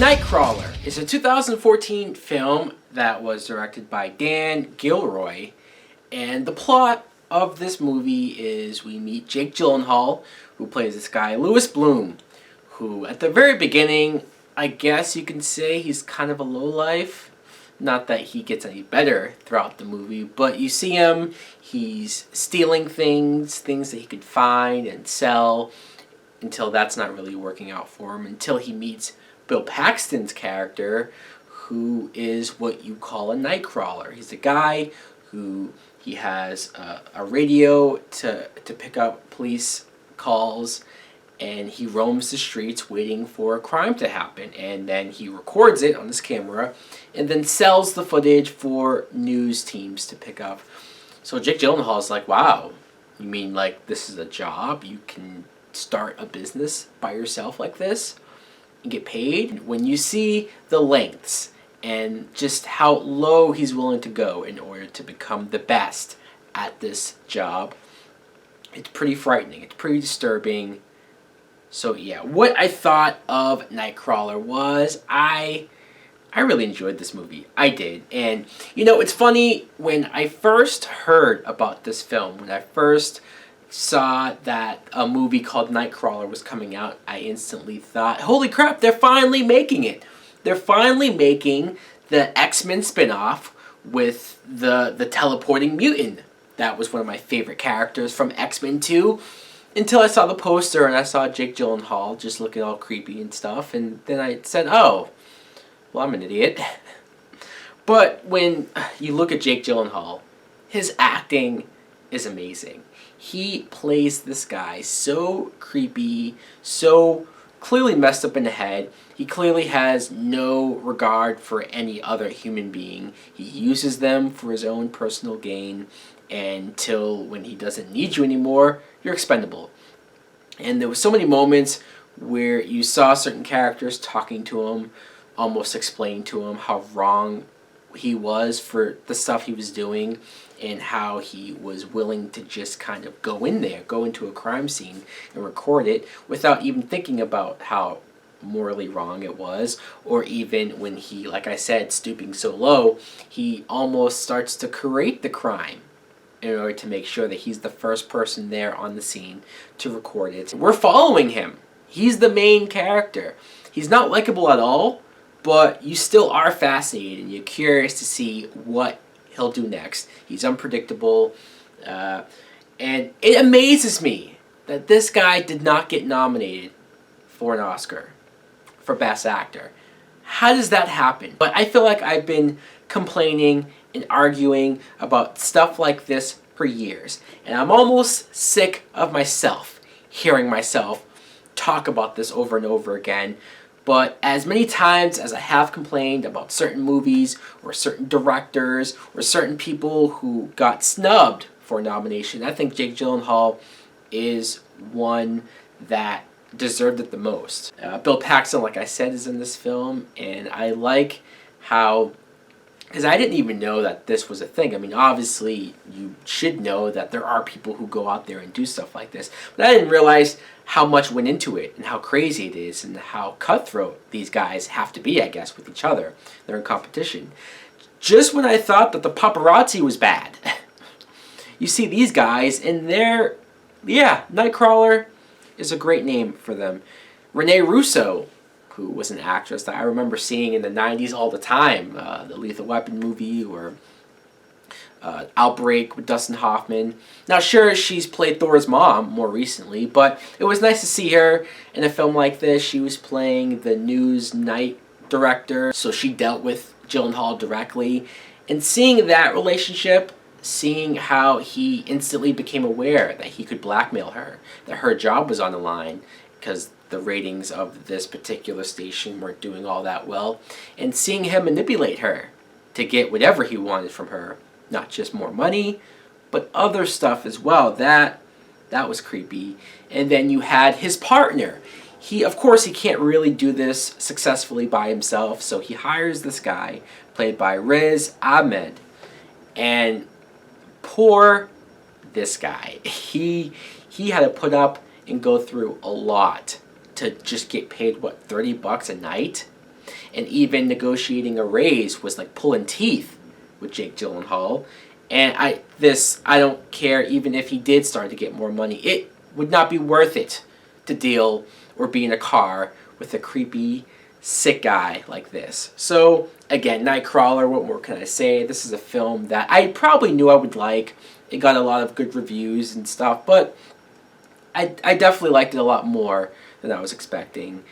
Nightcrawler is a 2014 film that was directed by Dan Gilroy, and the plot of this movie is we meet Jake Gyllenhaal, who plays this guy Louis Bloom, who at the very beginning, I guess you can say he's kind of a lowlife. Not that he gets any better throughout the movie, but you see him, he's stealing things that he could find and sell, until that's not really working out for him, until he meets Bill Paxton's character, who is what you call a Nightcrawler. He's a guy who he has a radio to pick up police calls, and he roams the streets waiting for a crime to happen, and then he records it on his camera and then sells the footage for news teams to pick up. So Jake Gyllenhaal is like, wow, you mean like this is a job? You can start a business by yourself like this and get paid? When you see the lengths and just how low he's willing to go in order to become the best at this job, it's pretty frightening. It's pretty disturbing. So yeah, what I thought of Nightcrawler was I really enjoyed this movie. I did. And you know, it's funny, when I first heard about this film, when I first saw that a movie called Nightcrawler was coming out, I instantly thought, holy crap, they're finally making it. They're finally making the X-Men spin-off with the teleporting mutant. That was one of my favorite characters from X-Men 2. Until I saw the poster and I saw Jake Gyllenhaal just looking all creepy and stuff, and then I said, oh, well, I'm an idiot. But when you look at Jake Gyllenhaal, his acting is amazing. He plays this guy so creepy, so clearly messed up in the head. He clearly has no regard for any other human being. He uses them for his own personal gain, until when he doesn't need you anymore, you're expendable. And there were so many moments where you saw certain characters talking to him, almost explaining to him how wrong he was for the stuff he was doing, and how he was willing to just kind of go in there, go into a crime scene and record it without even thinking about how morally wrong it was, or even when he, like I said, stooping so low, he almost starts to create the crime in order to make sure that he's the first person there on the scene to record it. We're following him. He's the main character. He's not likable at all, but you still are fascinated and you're curious to see what he'll do next. He's unpredictable, and it amazes me that this guy did not get nominated for an Oscar for Best Actor. How does that happen? But I feel like I've been complaining and arguing about stuff like this for years, and I'm almost sick of myself hearing myself talk about this over and over again. But as many times as I have complained about certain movies or certain directors or certain people who got snubbed for a nomination, I think Jake Gyllenhaal is one that deserved it the most. Bill Paxton, like I said, is in this film, and I like how, because I didn't even know that this was a thing. I mean, obviously, you should know that there are people who go out there and do stuff like this. But I didn't realize how much went into it and how crazy it is and how cutthroat these guys have to be, I guess, with each other. They're in competition. Just when I thought that the paparazzi was bad, you see these guys, and they're, yeah, Nightcrawler is a great name for them. Renee Russo, who was an actress that I remember seeing in the 90s all the time, the Lethal Weapon movie, or Outbreak with Dustin Hoffman. Now, sure, she's played Thor's mom more recently, but it was nice to see her in a film like this. She was playing the news night director, so she dealt with Gyllenhaal directly. And seeing that relationship, seeing how he instantly became aware that he could blackmail her, that her job was on the line, because the ratings of this particular station weren't doing all that well, and seeing him manipulate her to get whatever he wanted from her, not just more money, but other stuff as well, that was creepy. And then you had his partner. Of course, he can't really do this successfully by himself, so he hires this guy, played by Riz Ahmed, and poor this guy. He had to put up and go through a lot to just get paid, what, $30 a night? and even negotiating a raise was like pulling teeth with Jake Gyllenhaal. And I don't care even if he did start to get more money. It would not be worth it to deal or be in a car with a creepy, sick guy like this. So again, Nightcrawler, what more can I say? This is a film that I probably knew I would like. It got a lot of good reviews and stuff, but I definitely liked it a lot more than I was expecting.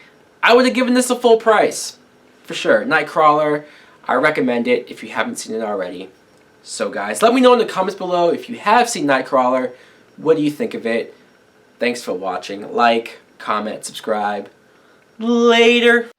I would have given this a full price, for sure. Nightcrawler, I recommend it if you haven't seen it already. So guys, let me know in the comments below if you have seen Nightcrawler. What do you think of it? Thanks for watching. Like, comment, subscribe. Later.